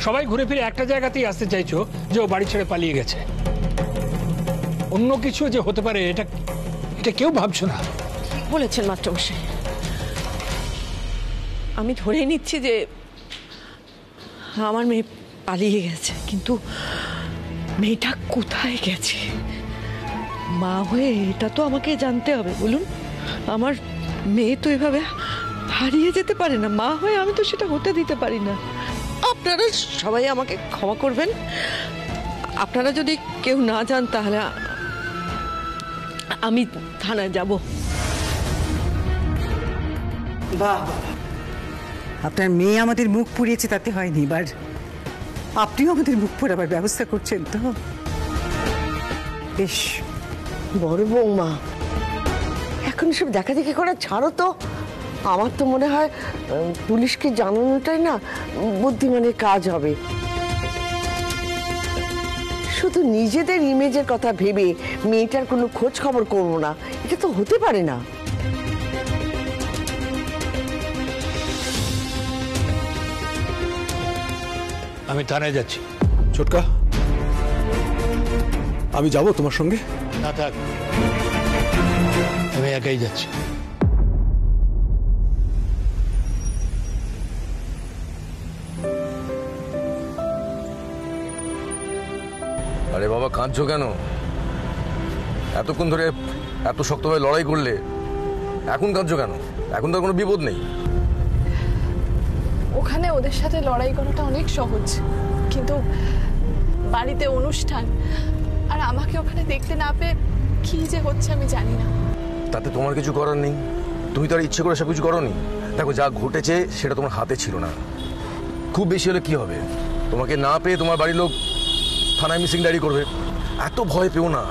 সবাই ঘুরে ফিরে একটা জায়গাতেই আসতে চাইছো যে ও বাড়ি ছেড়ে পালিয়ে গেছে। অন্য কিছু যে হতে পারে এটা এটা কেউ ভাবছো না। ঠিক বলেছেন মাস্টারমশাই, আমি ধরে নিচ্ছি যে আমার মেয়ে পালিয়ে গেছে, কিন্তু মেয়েটা কোথায় গেছে মা হয়ে এটা তো আমাকে জানতে হবে। বলুন, আমার মেয়ে তো এভাবে হারিয়ে যেতে পারে না, মা হয়ে আমি তো সেটা হতে দিতে পারি না। আপনারা সবাই আমাকে ক্ষমা করবেন, আপনারা যদি কেউ না যান তাহলে আমি থানায় যাব। বাহ, আপনার মেয়ে আমাদের মুখ পুড়িয়েছে তাতে হয়নি, এবার আপনিও আমাদের মুখ পোড়াবার ব্যবস্থা করছেন তো বেশ। বড় বৌমা, এখন সব দেখা দেখি করা ছাড়ো তো। আমার তো মনে হয় পুলিশকে জানানোটাই না বুদ্ধিমানের কাজ হবে। শুধু নিজেদের ইমেজের কথা ভেবে মেয়েটার কোনো খোঁজ খবর করবো না, এটা তো হতে পারে না। আমি থানায় যাচ্ছি। ছোটকা, আমি যাব তোমার সঙ্গে? না থাক, আমি একাই যাচ্ছি। আরে বাবা, কাঁদছো কেন? এতক্ষণ ধরে এত শক্তভাবে লড়াই করলে, এখন কাঁদছো কেন? এখন তো কোনো বিপদ নেই। ওখানে ওদের সাথে লড়াই করাটা অনেক সহজ, কিন্তু বাড়িতে অনুষ্ঠান আর আমাকে ওখানে দেখতে না পেয়ে কি যে হচ্ছে আমি জানি না। তাতে তোমার কিছু করার নেই, তুমি তো আর ইচ্ছে করে সব কিছু করোনি। দেখো, যা ঘটেছে সেটা তোমার হাতে ছিল না। খুব বেশি হলে কি হবে, তোমাকে না পেয়ে তোমার বাড়ির লোক থানায় মিসিং ডায়েরি করবে। এত ভয় পেও না।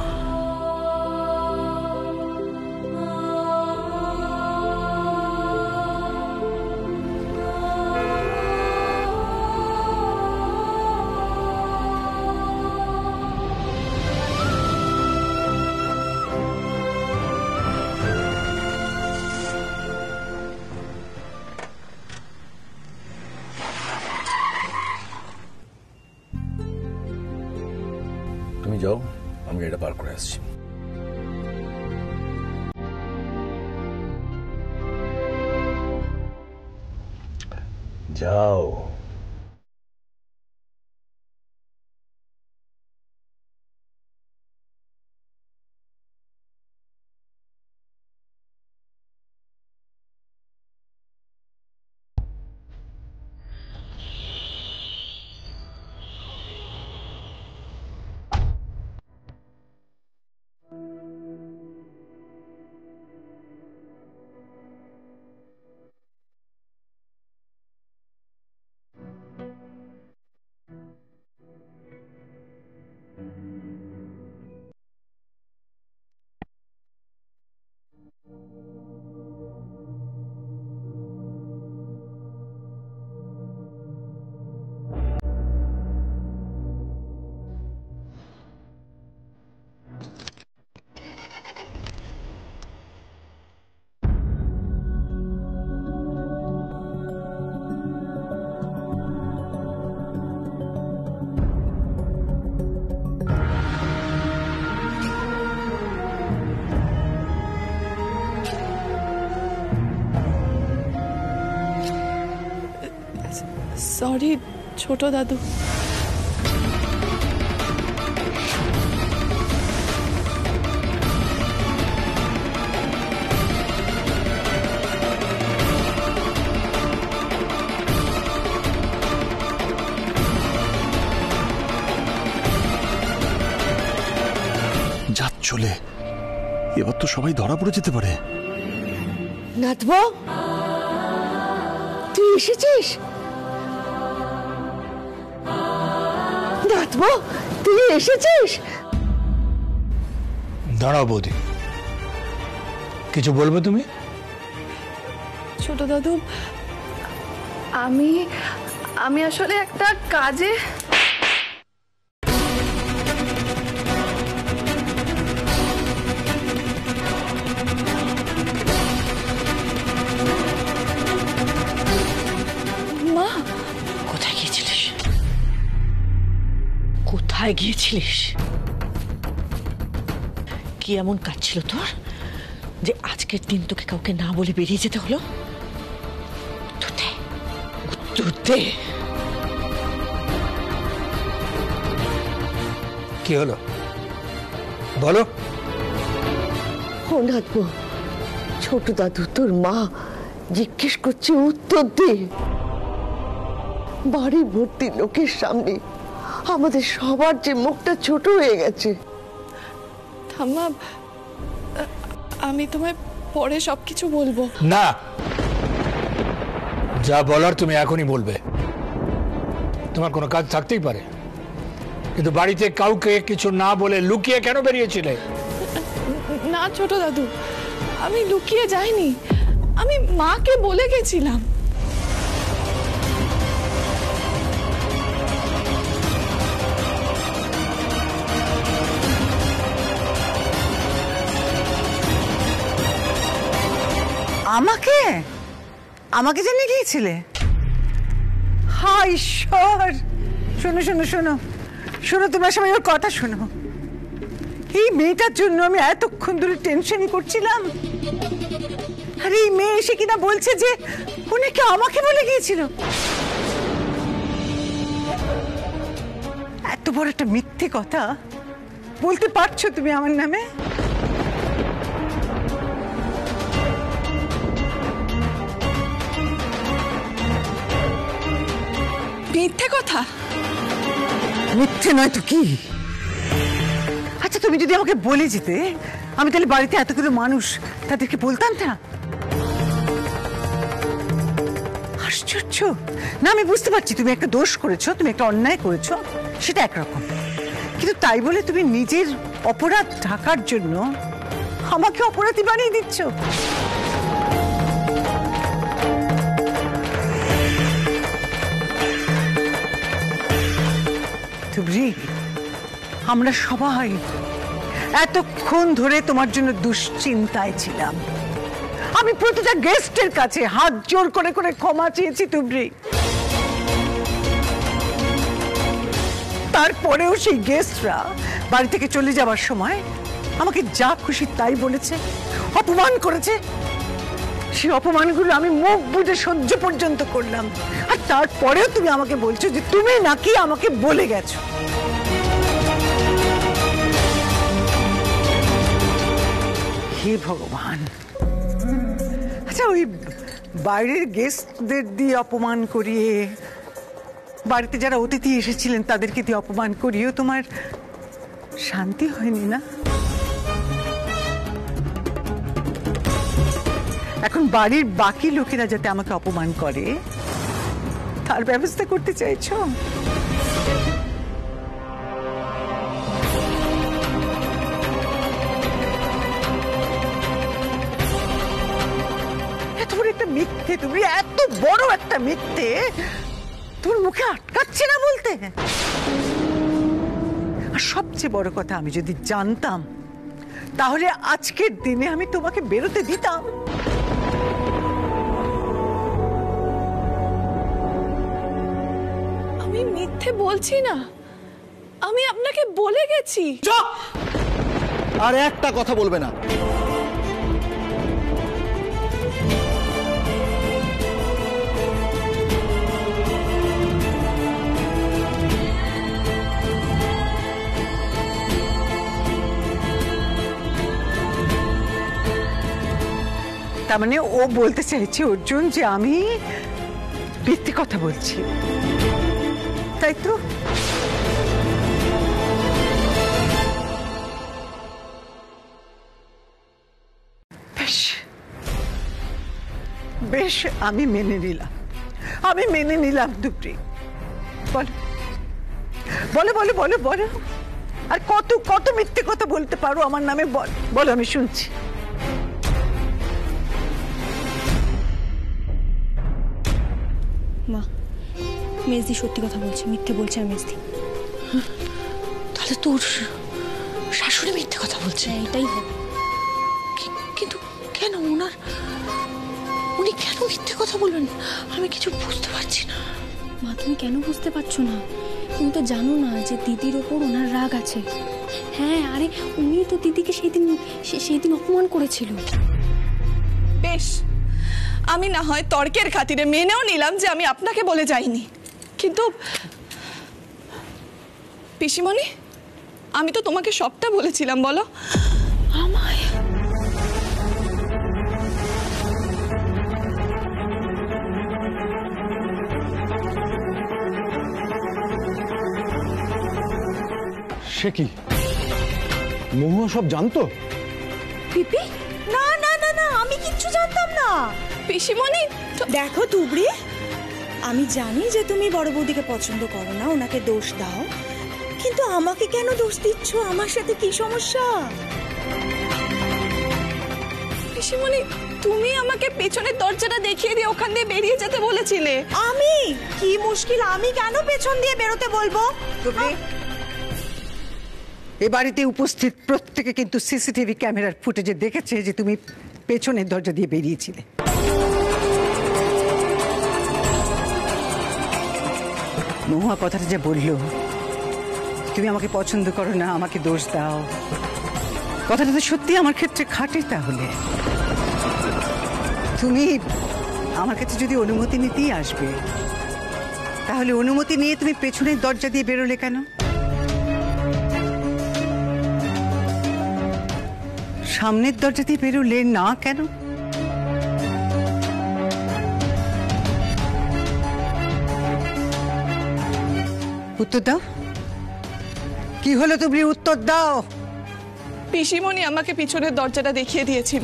তুমি যাও, আমি এটা পার করে আসছি। যাও। সরি ছোট দাদু। যাত চলে, এবার তো সবাই ধরা পড়ে যেতে পারে। নাথবা, তুই এসেছিস? নাথবা, তুই এসেছিস? দাঁড়াও বৌদি, কিছু বলবে তুমি? ছোট দাদু, আমি আসলে একটা কাজে কোথায় গিয়েছিলিস? কোথায় গিয়েছিলিস? কি এমন কাজ ছিল তোর যে আজকের দিন তোকে কাউকে না বলে বেরিয়ে যেতে হলো? উত্তর দে, উত্তর দে। কি হলো বলো। ও নাতবো, ছোট দাদু তোর মা জিজ্ঞেস করছে, উত্তর দে। বাড়ি ভর্তি লোকের সামনে আমাদের সবার যে মুখটা ছোট হয়ে গেছে। ঠাম্মা, আমি তোমায় পরে সবকিছু বলবো। না, যা বলার তুমি এখনই বলবে। তোমার কোনো কাজ থাকতেই পারে, কিন্তু বাড়িতে কাউকে কিছু না বলে লুকিয়ে কেন বেরিয়েছিলে? না ছোট দাদু, আমি লুকিয়ে যাইনি, আমি মাকে বলে গেছিলাম। আমাকে আমাকে জানিয়ে গিয়েছিলে? হায় ঈশ্বর! শোনো শোনো শোনো শোনো, তোমরা সবাই ওর কথা শোনো। এই মেয়েটার জন্য আমি এতক্ষণ ধরে টেনশন করছিলাম, আর এই মেয়ে এসে কিনা বলছে যে উনিকে আমাকে বলে গিয়েছিল। এত বড় একটা মিথ্যে কথা বলতে পারছো তুমি আমার নামে? মিথ্যে কথা? মিথ্যে নয় তো কি? আচ্ছা, তুমি যদি আমাকে বলে যেতে, আমি তাহলে বাড়িতে এতগুলো মানুষ তাদেরকে বলতাম না? আশ্চর্য না, আমি বুঝতে পারছি তুমি একটা দোষ করেছো, তুমি একটা অন্যায় করেছো, সেটা একরকম, কিন্তু তাই বলে তুমি নিজের অপরাধ ঢাকার জন্য আমাকে অপরাধী বানিয়ে দিচ্ছ। আমরা সবাই এতক্ষণ ধরে তোমার জন্য দুশ্চিন্তায় ছিলাম। আমি প্রতিটা গেস্টের কাছে হাত জোর করে করে ক্ষমা চেয়েছি তুবরি। তারপরেও সেই গেস্টরা বাড়ি থেকে চলে যাওয়ার সময় আমাকে যা খুশি তাই বলেছে, অপমান করেছে। সেই অপমানগুলো আমি মুখ বুজে সহ্য পর্যন্ত করলাম, আর তারপরেও তুমি আমাকে বলছো যে তুমি নাকি আমাকে বলে গেছো। হে ভগবান! আচ্ছা, ওই বাইরের গেস্টদের দিয়ে অপমান করিয়ে, বাড়িতে যারা অতিথি এসেছিলেন তাদেরকে দিয়ে অপমান করিয়েও তোমার শান্তি হয়নি না? এখন বাড়ির বাকি লোকেরা যাতে আমাকে অপমান করে তার ব্যবস্থা করতে চাইছো? এত বড় একটা মিথ্যে, তুমি এত বড় একটা মিথ্যে তোমার মুখে আটকাচ্ছে না বলতে। আর সবচেয়ে বড় কথা, আমি যদি জানতাম তাহলে আজকের দিনে আমি তোমাকে বেরোতে দিতাম। আমি মিথ্যে বলছি না, আমি আপনাকে বলে গেছি। আর একটা কথা বলবে না। তার মানে ও বলতে চাইছে অর্জুন যে আমি মিথ্যে কথা বলছি, তাই তো? বেশ বেশ, আমি মেনে নিলাম দুপ্রি। বলো বলো বলো বলো বলো, আর কত কত মিথ্যে কথা বলতে পারো আমার নামে? বলো, আমি শুনছি। মা, মেজদি সত্যি কথা বলছে, মিথ্যে বলছে আর মেজদি। তাহলে তোর শাশুড়ি মিথ্যে কথা বলছে? এটাই হবে। কিন্তু কেন? উনি কেন মিথ্যে কথা বলবেন? আমি কিছু বুঝতে পারছি না। মা, তুমি কেন বুঝতে পারছো না? তুমি তো জানো না যে দিদির ওপর ওনার রাগ আছে। হ্যাঁ, আরে উনি তো দিদিকে সেই দিন অপমান করেছিল। বেশ, আমি না হয় তর্কের খাতিরে মেনেও নিলাম যে আমি আপনাকে বলে যাইনি, কিন্তু পিসিমণি, আমি তো তোমাকে সবটা বলেছিলাম। বলো আমায়? সে কি, মহুয়া সব জানতো? পিপি, না না না না, আমি কিচ্ছু জানতাম না। পিসিমণি, দেখো তুবড়ি, আমি জানি যে তুমি বড় বৌদিকে পছন্দ করো না, ওনাকে দোষ দাও, কিন্তু আমাকে কেন দোষ দিচ্ছ? আমার সাথে কি সমস্যা? পিসিমণি, তুমি আমাকে পেছনের দরজাটা দেখিয়ে দিয়ে ওখান দিয়ে বেরিয়ে যেতে বলেছিলে। আমি কি মুশকিল, আমি কেন পেছন দিয়ে বেরোতে বলবো? এ বাড়িতে উপস্থিত প্রত্যেকে কিন্তু সিসিটিভি ক্যামেরার ফুটেজে দেখেছে যে তুমি পেছনের দরজা দিয়ে বেরিয়েছিলে। মহুয়া কথাটা যে বললো তুমি আমাকে পছন্দ করো না, আমাকে দোষ দাও, কথাটা তো সত্যি আমার ক্ষেত্রে খাটে। তাহলে তুমি আমার কাছে যদি অনুমতি নিতেই আসবে, তাহলে অনুমতি নিয়ে তুমি পেছনের দরজা দিয়ে বেরোলে কেন? সামনের দরজা দিয়ে বেরোলে না কেন? উত্তর দাও, কি হলো? তুমি উত্তর দাও। পিসিমণি আমাকে পিছনের দরজাটা দেখিয়ে দিয়েছিল।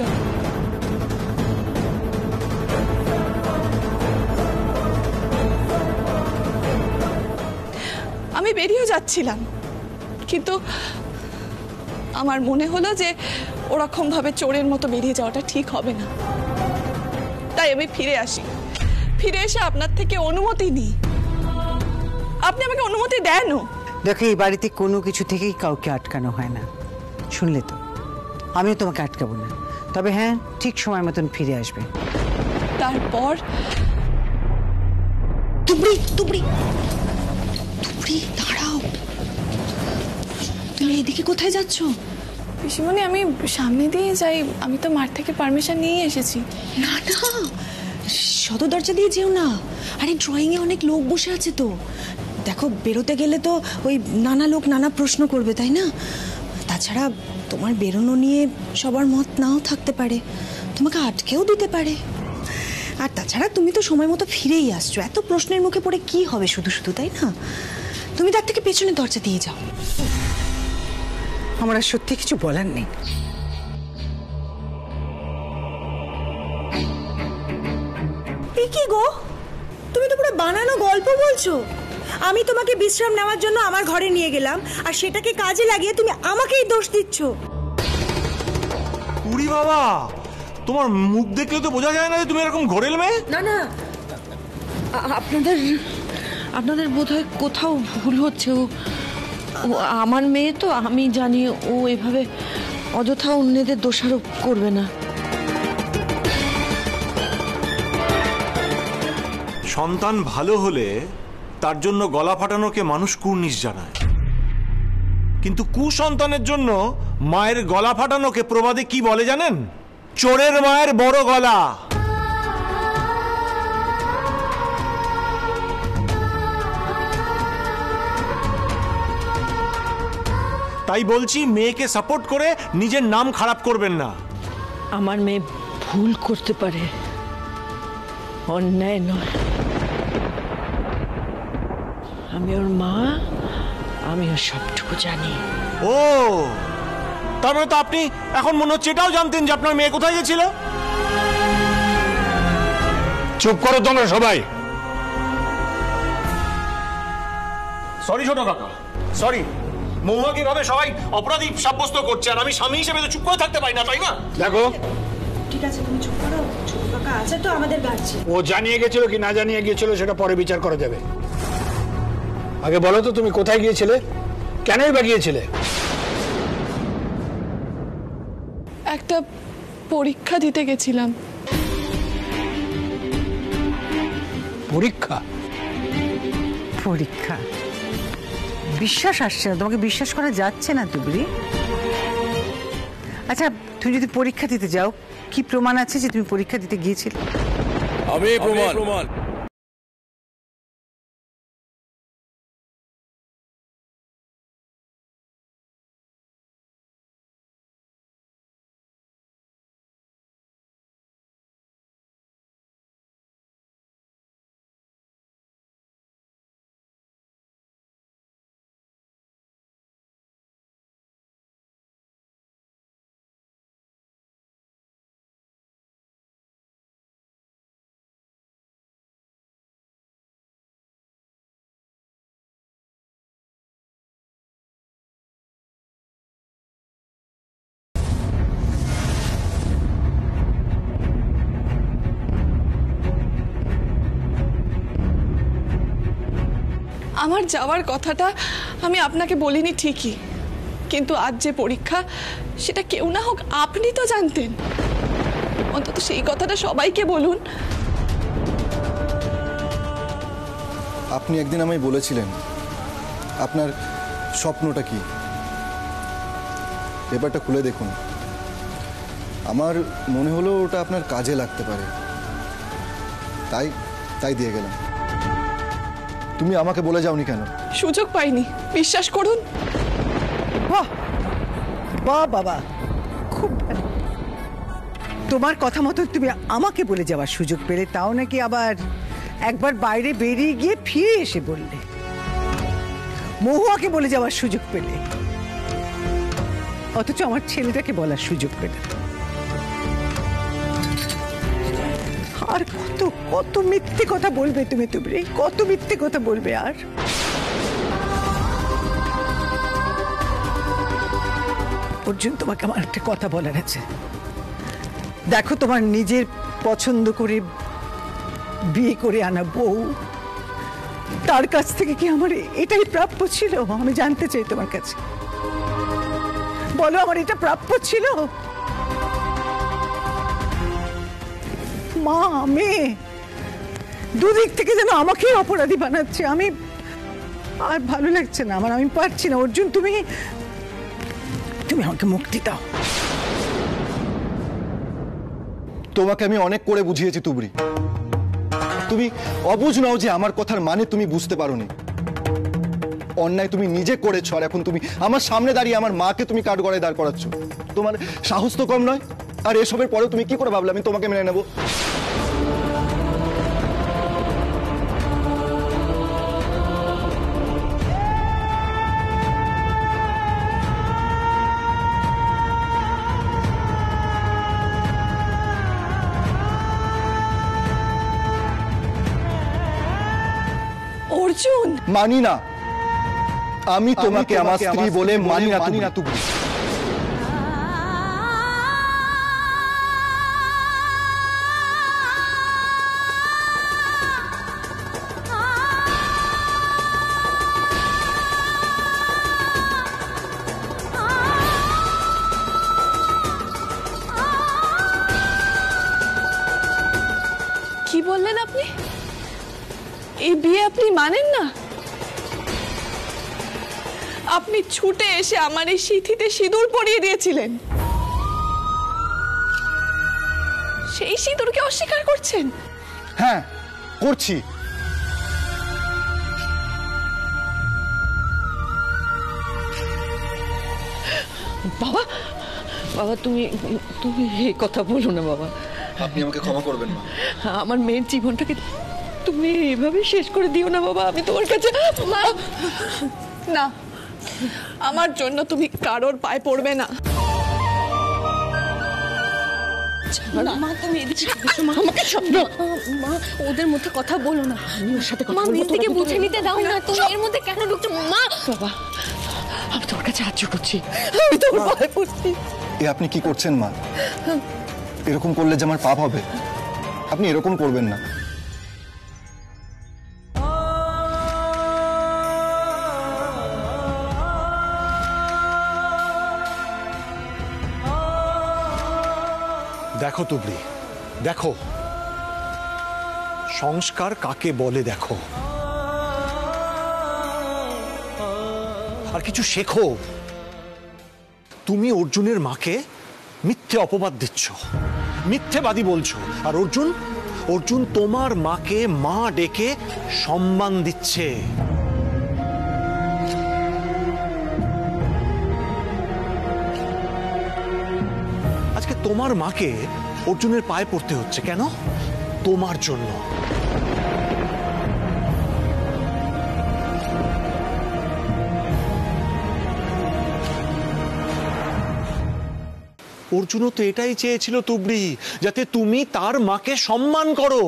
আমি বেরিয়ে যাচ্ছিলাম, কিন্তু আমার মনে হলো যে ওরকম ভাবে চোরের মতো বেরিয়ে যাওয়াটা ঠিক হবে না, তাই আমি ফিরে আসি। ফিরে এসে আপনার থেকে অনুমতি নিই। আপনি আমাকে অনুমতি দেনও। দেখো, এই বাড়িতে কোনো কিছু থেকেই কাউকে আটকানো হয় না, শুনলে তো? আমিও তোমাকে আটকাবো না, তবে হ্যাঁ, ঠিক সময় মতন ফিরে আসবে। তারপর তুবড়ি তুবড়ি তুবড়ি, দাঁড়াও, তুমি এদিকে কোথায় যাচ্ছ? পিসিমণি, আমি সামনে দিয়ে যাই, আমি তো মাঠ থেকে পারমিশন নিয়ে এসেছি। না না, সদর দরজা দিয়ে যেও না। আরে ড্রয়িং এ অনেক লোক বসে আছে তো, দেখো বেরোতে গেলে তো ওই নানা লোক নানা প্রশ্ন করবে, তাই না? তাছাড়া তোমার বেরোনো নিয়ে সবার মত নাও থাকতে পারে, তোমাকে আটকেও দিতে পারে। আর তাছাড়া তুমি তো সময় মতো ফিরেই আসছো, এত প্রশ্নের মুখে পড়ে কি হবে শুধু শুধু, তাই না? তুমি তার থেকে পেছনের দরজা দিয়ে যাও। আমার আর সত্যি কিছু বলার নেই। কি গো, তুমি তো পুরো বানানো গল্প বলছো। আমি তোমাকে বিশ্রাম নেওয়ার জন্য আমার ঘরে নিয়ে গেলাম, আর সেটাকে কাজে লাগিয়ে তুমি আমাকেই দোষ দিচ্ছ। উড়ি বাবা, তোমার মুখ দেখলে তো বোঝা যায় না যে তুমি এরকম ঘোরেল মেয়ে। না না, আপনাদের বোধহয় কোথাও ভুল হচ্ছে। ও আমার মেয়ে তো, আমি জানি ও এভাবে অযথা অন্যদের দোষারোপ করবে না। সন্তান ভালো হলে তার জন্য গলা ফাটানোকে মানুষ কুর্নিশ জানায়, কিন্তু কুসন্তানের জন্য মায়ের গলা ফাটানোকে প্রবাদে কি বলে জানেন? চোরের মায়ের বড় গলা। তাই বলছি, মেয়েকে সাপোর্ট করে নিজের নাম খারাপ করবেন না। আমার মেয়ে ভুল করতে পারে, অন্যায় নয়। আমি ওর মা, আমি ওর সবটুকু জানি। ও, তার মানে তো আপনি এখন মনে হচ্ছে এটাও জানতেন যে আপনার মেয়ে কোথায় গেছিল? চুপ করো তোমরা সবাই। সরি ছোট কাকা, সরি। মহুয়াকে ভাবে সবাই অপরাধী সাব্যস্ত করছে, আর আমি স্বামী হিসেবে তো চুপ করে থাকতে পারি না, তাই না? দেখো, ঠিক আছে, তুমি চুপ করো। ছোট কাকা আছে তো আমাদের গাছে। ও জানিয়ে গেছিল কি না জানিয়ে গিয়েছিল সেটা পরে বিচার করা যাবে। আগে বলো তো, তুমি কোথায় গিয়েছিলে, কেনই বা গিয়েছিলে? একটা পরীক্ষা দিতে গেছিলাম। পরীক্ষা? পরীক্ষা? বিশ্বাস আসছে না, তোমাকে বিশ্বাস করা যাচ্ছে না তুবড়ি। আচ্ছা তুমি যদি পরীক্ষা দিতে যাও, কি প্রমাণ আছে যে তুমি পরীক্ষা দিতে গিয়েছিলে? আমি প্রমাণ। আমার যাওয়ার কথাটা আমি আপনাকে বলিনি ঠিকই, কিন্তু আজ যে পরীক্ষা সেটা কেউ না হোক আপনি তো জানতেন। অন্তত সেই কথাটা সবাইকে বলুন। আপনি একদিন আমায় বলেছিলেন আপনার স্বপ্নটা কি। পেপারটা খুলে দেখুন, আমার মনে হলো ওটা আপনার কাজে লাগতে পারে, তাই দিয়ে গেলাম। তুমি আমাকে বলে যাওনি কেন? সুযোগ পাইনি, বিশ্বাস করুন। বাহ বাহ বাবা, খুব ভালো। তোমার কথা মতো তুমি আমাকে বলে যাওয়ার সুযোগ পেলে, তাও নাকি আবার একবার বাইরে বেরিয়ে গিয়ে ফিরে এসে বললে। মহুয়াকে বলে যাওয়ার সুযোগ পেলে, অথচ আমার ছেলেটাকে বলার সুযোগ পেলে। আর কত কত মিথ্যে কথা বলবে তুমি তুবড়ি, কত মিথ্যে কথা বলবে। আর অর্জুন, তোমাকে আমার একটা কথা বলার আছে। দেখো, তোমার নিজের পছন্দ করে বিয়ে করে আনা বউ, তার কাছ থেকে কি আমার এটাই প্রাপ্য ছিল? আমি জানতে চাই তোমার কাছে, বলো আমার এটা প্রাপ্য ছিল? মা মেয়ে দুদিক থেকে যেন আমাকে অপরাধী বানাচ্ছে। আমি আর ভালো লাগছে না আমার, আমি পারছি না। অর্জুন, তুমি আমাকে মুক্তি দাও। তোমাকে আমি অনেক করে বুঝিয়েছি তুবড়ি, তুমি অবুঝ নাও যে আমার কথার মানে তুমি বুঝতে পারোনি। অন্যায় তুমি নিজে করেছো, আর এখন তুমি আমার সামনে দাঁড়িয়ে আমার মাকে তুমি কাঠগড়ায় দাঁড় করাচ্ছ। তোমার সাহস তো কম নয়। আর এসবের পরেও তুমি কি করে ভাবলে আমি তোমাকে মেনে নেব? অর্জুন, মানি না, আমি তোমাকে আমার স্ত্রী বলে মানি না তুবড়ি। কি বললেন আপনি? এই বিয়ে আপনি মানেন না? আপনি ছুটে এসে আমার এই সিঁথিতে সিঁদুর পরিয়ে দিয়েছিলেন, সেই সিঁদুরকে অস্বীকার করছেন? হ্যাঁ, করছি। বাবা, বাবা তুমি এই কথা বলো না বাবা। আপনি আমাকে ক্ষমা করবেন না। আমার মেয়ের জীবনটাকে তুমি এভাবে শেষ করে দিও না বাবা। আমি তোমার কাছে না, আমার জন্য তুমি কারোর পায়ে পড়বে না। মা, তুমি এদিকে এসো মা। আমাকে স্বপ্ন মা, ওদের মধ্যে কথা বলো না। আমি ওর সাথে কথা বলবো, মা মিস্ত্রিকে বুঝে নিতে দাও না। তুমি এর মধ্যে কেন ঢুকছো মা? বাবা, আমি তোমার কাছে হাত জোটাচ্ছি, আমি তোমার পায়ে পড়ছি। এ আপনি কি করছেন মা? এরকম করলে যে আমার পাপ হবে, আপনি এরকম করবেন না। দেখো তুবড়ি, দেখো সংস্কার কাকে বলে। দেখো আর কিছু শেখো। তুমি অর্জুনের মাকে মিথ্যে অপবাদ দিচ্ছ, মিথ্যেবাদী বলছো, আর অর্জুন তোমার মাকে মা ডেকে সম্মান দিচ্ছে। আজকে তোমার মাকে অর্জুনের পায়ে পড়তে হচ্ছে কেন? তোমার জন্য। অর্জুনও তো এটাই চেয়েছিল তুবড়ি, যাতে তুমি তার মাকে সম্মান করো।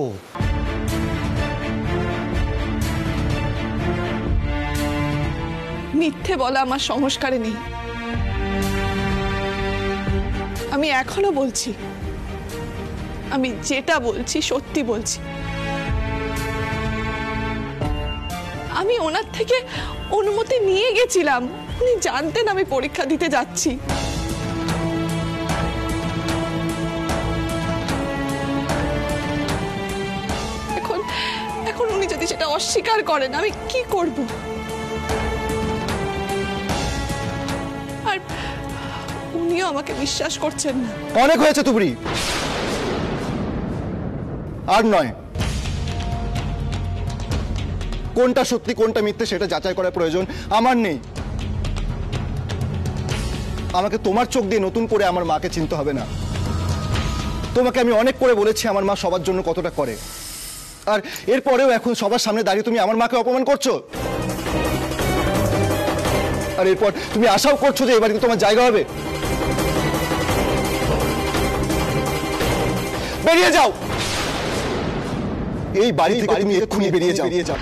মিথ্যে বলা আমার সংস্কারে নেই। আমি এখনো বলছি, আমি যেটা বলছি সত্যি বলছি। আমি ওনার থেকে অনুমতি নিয়ে গেছিলাম, উনি জানতেন আমি পরীক্ষা দিতে যাচ্ছি। এখন উনি যদি সেটা অস্বীকার করেন আমি কি করব? আর উনিও আমাকে বিশ্বাস করছেন না। অনেক হয়েছে তুবড়ি, আর নয়। কোনটা সত্যি কোনটা মিথ্যে সেটা যাচাই করার প্রয়োজন আমার নেই। আমাকে তোমার চোখ দিয়ে নতুন করে আমার মাকে চিনতে হবে না। তোমাকে আমি অনেক করে বলেছি আমার মা সবার জন্য কতটা করে, আর এরপরেও এখন সবার সামনে দাঁড়িয়ে তুমি আমার মাকে অপমান করছো। আর এরপর তুমি আশাও করছো যে এবার তোমার জায়গা হবে। বেরিয়ে যাও এই বাড়ি থেকে, তুমি এক্ষুনি বেরিয়ে যাও।